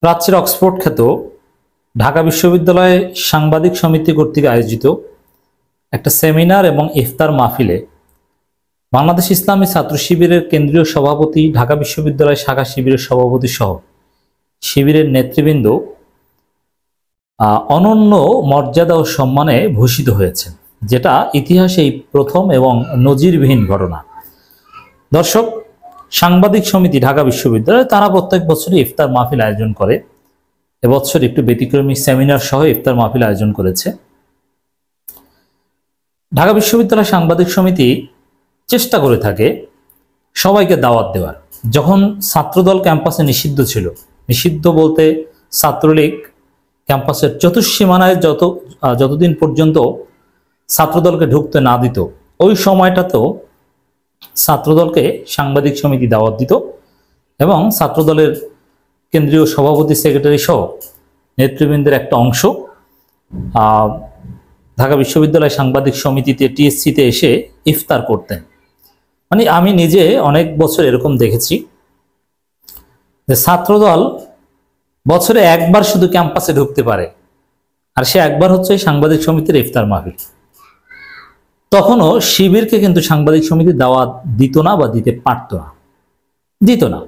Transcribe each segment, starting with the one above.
প্রাচ্যের অক্সফোর্ড খ্যাত ঢাকা বিশ্ববিদ্যালয়ে সাংবাদিক সমিতি কর্তৃক আয়োজিত একটা সেমিনার এবং ইফতার মাহফিলে বাংলাদেশ ইসলামী ছাত্র শিবিরের কেন্দ্রীয় সভাপতি, ঢাকা বিশ্ববিদ্যালয় শাখা শিবিরের সভাপতি সহ শিবিরের নেতৃবৃন্দ অনন্য মর্যাদা ও সম্মানে ভূষিত হয়েছেন, যেটা ইতিহাসে এই প্রথম এবং নজিরবিহীন ঘটনা। দর্শক, সাংবাদিক সমিতি ঢাকা বিশ্ববিদ্যালয় তারা প্রত্যেক বছরই ইফতার মাহফিল আয়োজন করে। এবছর একটু ব্যতিক্রমী সেমিনার সহ ইফতার মাহফিল আয়োজন করেছে। ঢাকা বিশ্ববিদ্যালয় সাংবাদিক সমিতি চেষ্টা করে থাকে সবাইকে দাওয়াত দেওয়ার। যখন ছাত্রদল ক্যাম্পাসে নিষিদ্ধ ছিল, নিষিদ্ধ বলতে ছাত্রলীগ ক্যাম্পাসের চতুর্সীমানায় যতদিন পর্যন্ত ছাত্রদলকে ঢুকতে না দিত, ওই সময়টাতেও ছাত্রদলকে সাংবাদিক সমিতি দাওয়াত দিত এবং ছাত্রদলের কেন্দ্রীয় সভাপতি, সেক্রেটারি সহ নেতৃবৃন্দের একটা অংশ ঢাকা বিশ্ববিদ্যালয় সাংবাদিক সমিতিতে টিএসসিতে এসে ইফতার করতেন। মানে আমি নিজে অনেক বছর এরকম দেখেছি যে ছাত্রদল বছরে একবার শুধু ক্যাম্পাসে ঢুকতে পারে, আর সে একবার হচ্ছে সাংবাদিক সমিতির ইফতার মাহফিল। তখনও শিবিরকে কিন্তু সাংবাদিক সমিতি দাওয়াত দিত না বা দিতে পারত না, দিত না।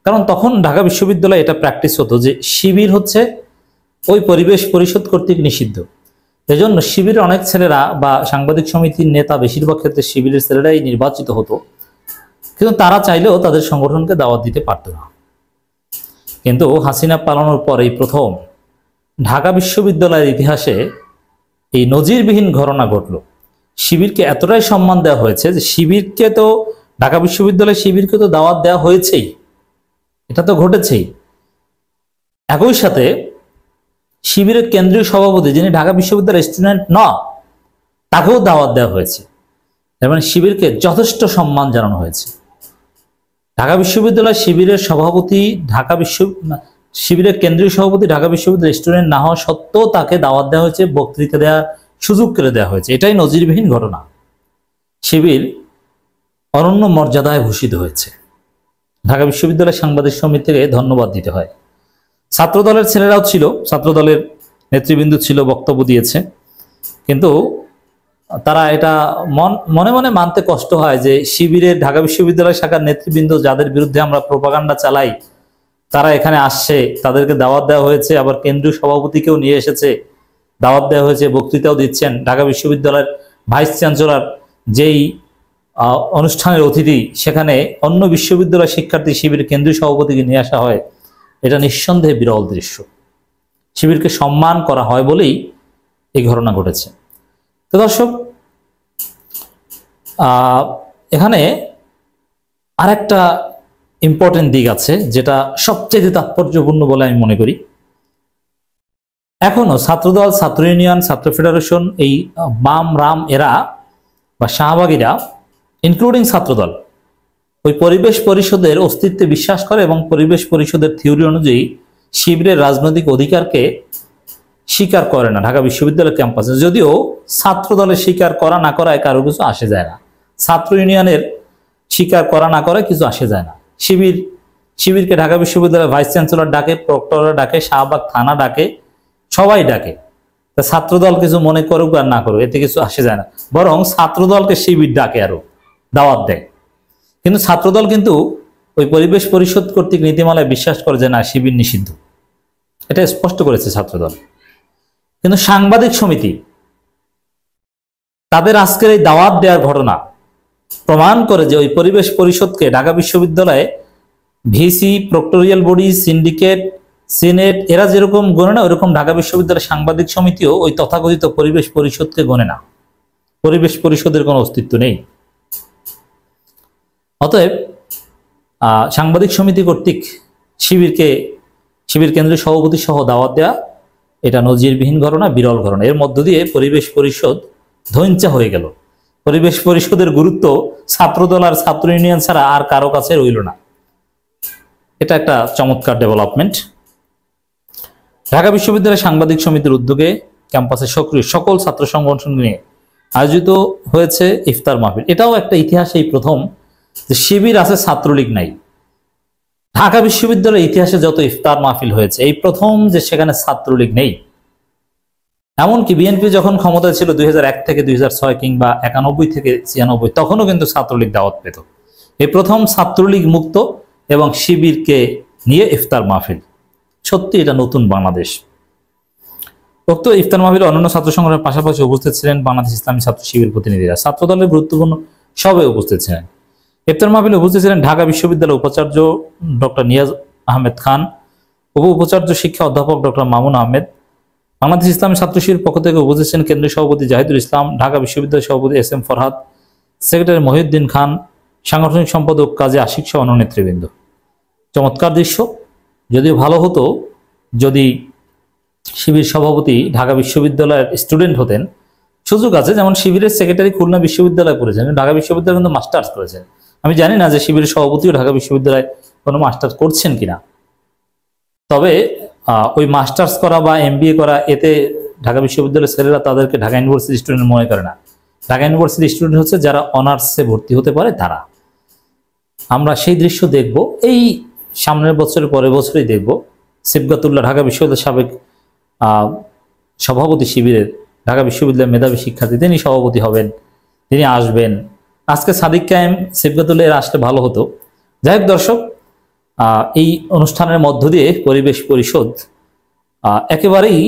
কারণ তখন ঢাকা বিশ্ববিদ্যালয়ে এটা প্র্যাকটিস হতো যে শিবির হচ্ছে ওই পরিবেশ পরিষদ কর্তৃক নিষিদ্ধ। এজন্য শিবিরের অনেক ছেলেরা বা সাংবাদিক সমিতির নেতা, বেশিরভাগ ক্ষেত্রে শিবিরের ছেলেরাই নির্বাচিত হতো, কিন্তু তারা চাইলেও তাদের সংগঠনকে দাওয়াত দিতে পারত না। কিন্তু হাসিনা পালানোর পর এই প্রথম ঢাকা বিশ্ববিদ্যালয়ের ইতিহাসে এই নজিরবিহীন ঘটনা ঘটল। শিবিরকে এতটাই সম্মান দেওয়া হয়েছে যে শিবিরকে তো ঢাকা বিশ্ববিদ্যালয়ের শিবিরকে তো দাওয়াত দেওয়া হয়েছেই, এটা তো ঘটেছেই। একই সাথে শিবিরের কেন্দ্রীয় সভাপতি, যিনি ঢাকা বিশ্ববিদ্যালয়ের স্টুডেন্ট না, তাকেও দাওয়াত দেওয়া হয়েছে এবং শিবিরকে যথেষ্ট সম্মান জানানো হয়েছে। ঢাকা বিশ্ববিদ্যালয় শিবিরের সভাপতি, শিবিরের কেন্দ্রীয় সভাপতি ঢাকা বিশ্ববিদ্যালয়ের স্টুডেন্ট না হওয়া সত্ত্বেও তাকে দাওয়াত দেওয়া হয়েছে, বক্তৃতা দেওয়ার সুযোগ করে দেওয়া হয়েছে। এটাই নজিরবিহীন ঘটনা। শিবির অনন্য মর্যাদায় ভূষিত হয়েছে। ঢাকা বিশ্ববিদ্যালয় সাংবাদিক সমিতিকে ধন্যবাদ দিতে হয়। ছাত্রদলের ছেলেরাও ছিল, ছাত্রদলের নেতৃবৃন্দ ছিল, বক্তব্য দিয়েছে, কিন্তু তারা এটা মনে মনে মানতে কষ্ট হয় যে শিবিরের ঢাকা বিশ্ববিদ্যালয় শাখার নেতৃবৃন্দ, যাদের বিরুদ্ধে আমরা প্রোপাগান্ডা চালাই, তারা এখানে আসছে, তাদেরকে দাওয়াত দেওয়া হয়েছে, আবার কেন্দ্রীয় সভাপতিকেও নিয়ে এসেছে, দাওয়াত দেওয়া হয়েছে, বক্তৃতাও দিচ্ছেন। ঢাকা বিশ্ববিদ্যালয়ের ভাইস চ্যান্সেলর যেই অনুষ্ঠানের অতিথি, সেখানে অন্য বিশ্ববিদ্যালয় শিক্ষার্থী শিবির কেন্দ্রীয় সভাপতিকে নিয়ে আসা হয়। এটা নিঃসন্দেহে বিরল দৃশ্য। শিবিরকে সম্মান করা হয় বলেই এই ঘটনা ঘটেছে। তো দর্শক, এখানে আরেকটা ইম্পর্টেন্ট দিক আছে, যেটা সবচেয়ে তাৎপর্যপূর্ণ বলে আমি মনে করি। এখনো ছাত্রদল, ছাত্র ইউনিয়ন, ছাত্র ফেডারেশন, এই বাম রাম এরা বা শাহবাগীরা, ইনক্লুডিং ছাত্রদল, ওই পরিবেশ পরিষদের অস্তিত্বে বিশ্বাস করে এবং পরিবেশ পরিষদের থিওরি অনুযায়ী শিবিরের রাজনৈতিক অধিকারকে স্বীকার করে না ঢাকা বিশ্ববিদ্যালয় ক্যাম্পাসে। যদিও ছাত্র দলের স্বীকার করা না করায় কারো কিছু আসে যায় না, ছাত্র ইউনিয়নের স্বীকার করা না করায় কিছু আসে যায় না। শিবিরকে ঢাকা বিশ্ববিদ্যালয়ের ভাইস চ্যান্সেলর ডাকে, প্রক্টররা ডাকে, শাহবাগ থানা ডাকে, সবাই ডাকে। তা ছাত্রদল কিছু মনে করুক আর না করুক, এতে কিছু আসে যায় না। বরং ছাত্রদলকে শিবির ডাকে, আরো দাওয়াত দেয়। কিন্তু ছাত্রদল কিন্তু ওই পরিবেশ পরিষদ কর্তৃক নীতিমালায় বিশ্বাস করে যে না, শিবির নিষিদ্ধ, এটা স্পষ্ট করেছে ছাত্রদল। কিন্তু সাংবাদিক সমিতি তাদের আজকের এই দাওয়াত দেওয়ার ঘটনা প্রমাণ করে যে ওই পরিবেশ পরিষদকে ঢাকা বিশ্ববিদ্যালয়ে VC, proctorial body, syndicate, senate এরা যেরকম গণে না, ওইরকম ঢাকা বিশ্ববিদ্যালয়ের সাংবাদিক সমিতিও ওই তথাকথিত পরিবেশ পরিষদকে গণে না। পরিবেশ পরিষদের কোনো অস্তিত্ব নেই। অতএব সাংবাদিক সমিতি কর্তৃক শিবির কেন্দ্রীয় সভাপতি সহ দাওয়াত দেওয়া, এটা নজিরবিহীন ঘটনা, বিরল ঘটনা। এর মধ্য দিয়ে পরিবেশ পরিষদ ধৈঞ্চা হয়ে গেল। পরিবেশ পরিষদের গুরুত্ব ছাত্রদল আর ছাত্র ইউনিয়ন ছাড়া আর কারো কাছে রইল না। এটা একটা চমৎকার ডেভেলপমেন্ট। ঢাকা বিশ্ববিদ্যালয় সাংবাদিক সমিতির উদ্যোগে ক্যাম্পাসে সক্রিয় সকল ছাত্র সংগঠন নিয়ে আয়োজিত হয়েছে ইফতার মাহফিল। এটাও একটা ইতিহাসে প্রথম যে শিবির আছে, ছাত্রলীগ নাই। ঢাকা বিশ্ববিদ্যালয়ের ইতিহাসে যত ইফতার মাহফিল হয়েছে এই প্রথম যে সেখানে ছাত্রলীগ নেই। এমনকি বিএনপি যখন ক্ষমতায় ছিল 2001 থেকে 2006 কিংবা 91 থেকে 96, তখনও কিন্তু ছাত্রলীগ দাওয়াত পেত। এই প্রথম ছাত্রলীগ মুক্ত এবং শিবিরকে নিয়ে ইফতার মাহফিল। সত্যি এটা নতুন বাংলাদেশ। উক্ত ইফতার মাহফিলে অন্যান্য ছাত্র সংগঠনের পাশাপাশি উপস্থিত ছিলেন বাংলাদেশ ইসলামী ছাত্র শিবির প্রতিনিধিরা। ছাত্র দলের গুরুত্বপূর্ণ সবাই উপস্থিত ছিলেন। ইফতার মাহফিলে উপস্থিত ছিলেন ঢাকা বিশ্ববিদ্যালয়ের উপাচার্য ডক্টর নিয়াজ আহমেদ খান, উপাচার্য শিক্ষা অধ্যাপক ডক্টর মামুন আহমেদ। বাংলাদেশ ইসলামী ছাত্র শিবির পক্ষ থেকে উপস্থিত ছিলেন কেন্দ্রীয় সভাপতি জাহিদুল ইসলাম, ঢাকা বিশ্ববিদ্যালয়ের সভাপতি SM ফরহাদ, সেক্রেটারি মহিউদ্দিন খান, সাংগঠনিক সম্পাদক কাজী আশিক সহ অন্য নেতৃবৃন্দ। চমৎকার দৃশ্য। যদিও ভালো হতো যদি শিবির সভাপতি ঢাকা বিশ্ববিদ্যালয়ের স্টুডেন্ট হতেন। সুযোগ আছে, যেমন শিবিরের সেক্রেটারি খুলনা বিশ্ববিদ্যালয়ে পড়েছেন, ঢাকা বিশ্ববিদ্যালয়ে কিন্তু মাস্টার্স করেছেন। আমি জানি না যে শিবিরের সভাপতিও ঢাকা বিশ্ববিদ্যালয়ে কোনো মাস্টার্স করছেন কিনা, তবে ওই মাস্টার্স করা বা MBA করা এতে ঢাকা বিশ্ববিদ্যালয়ের ছেলেরা তাদেরকে ঢাকা ইউনিভার্সিটি স্টুডেন্ট মনে করে না। ঢাকা ইউনিভার্সিটি স্টুডেন্ট হচ্ছে যারা অনার্সে ভর্তি হতে পারে তারা। আমরা সেই দৃশ্য দেখব এই সামনের বছরের পরের বছরই দেখব। সিবগাতুল্লাহ ঢাকা বিশ্ববিদ্যালয়ের সাবেক সভাপতি শিবিরের, ঢাকা বিশ্ববিদ্যালয়ের মেধাবী শিক্ষার্থী, তিনি সভাপতি হবেন, তিনি আসবেন। আজকে সাদিক কায়েম, সিবগাতুল্লাহ এর আসলে ভালো হতো। যাই হোক দর্শক, এই অনুষ্ঠানের মধ্য দিয়ে পরিবেশ পরিষদ একেবারেই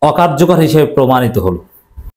অকার্যকর হিসেবে প্রমাণিত হলো।